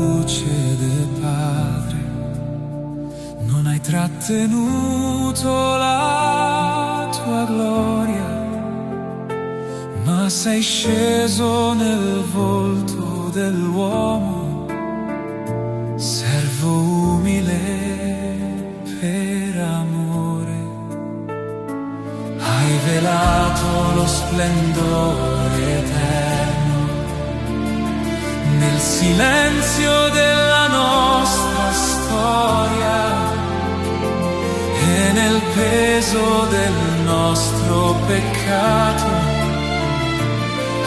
luce del Padre, non hai trattenuto la tua gloria, ma sei sceso nel volto dell'uomo, servo umile per amore. Hai velato lo splendore eterno nel silenzio della nostra storia e nel peso del nostro peccato.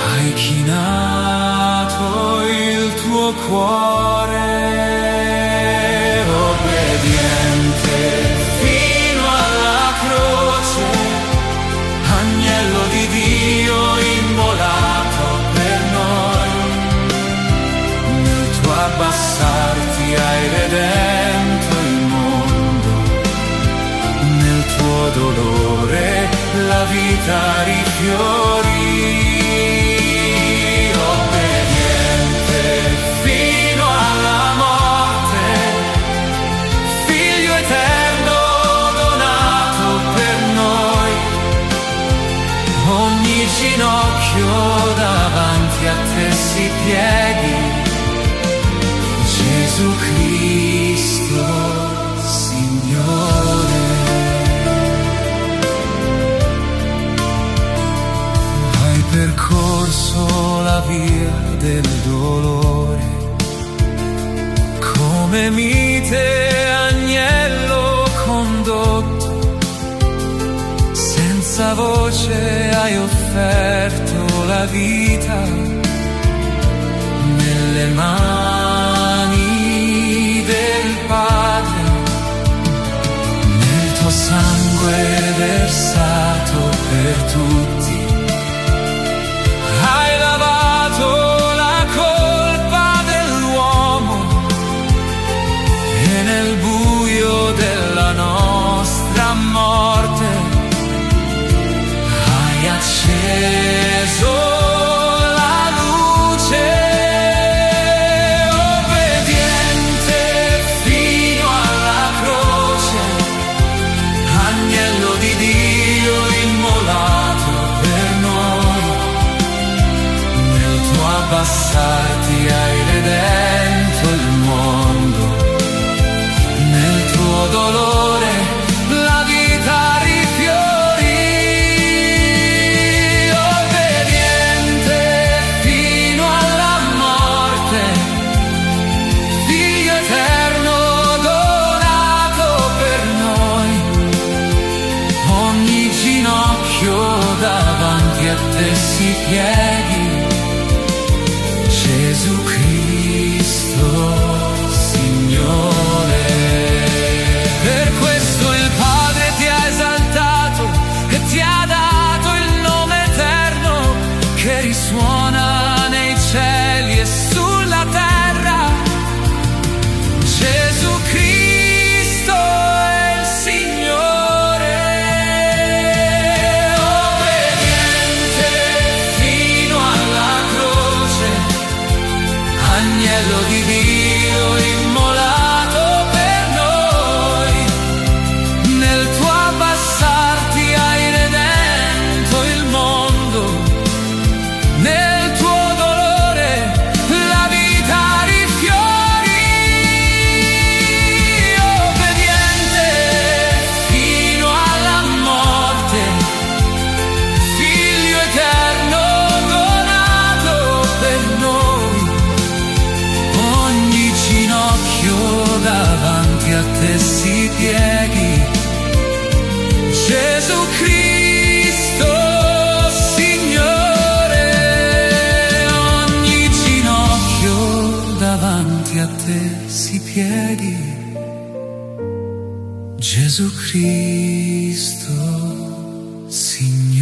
Hai chinato il tuo cuore, obbediente fino alla croce, agnello di Dio immolato per noi. Nel tuo abbassarti hai redento il mondo, nel tuo dolore la vita rifiorì. Ginocchio davanti a te si pieghi, Gesù Cristo, Signore. Hai percorso la via del dolore, come mite agnello condotto. Senza voce hai offerto la vita nelle mani del Padre, nel tuo sangue versato per tutti. Hai lavato la colpa dell'uomo e nel buio della nostra morte acceso la luce, obbediente fino alla croce, agnello di Dio immolato per noi. Nel tuo abbassarti hai redento il mondo, nel tuo dolore la vita davanti a te si pieghi, Gesù Cristo, Signore. Per questo il Padre ti ha esaltato e ti ha dato il nome eterno che risuona nei cieli e sulla terra. Gesù Cristo è il Signore. Agnello di Dio immolato per noi, nel tuo abbassarti hai redento il mondo, nel tuo dolore la vita rifiorì, obbediente fino alla morte, Figlio eterno donato per noi. Davanti a te si pieghi, Gesù Cristo, Signore. Ogni ginocchio davanti a te si pieghi, Gesù Cristo, Signore.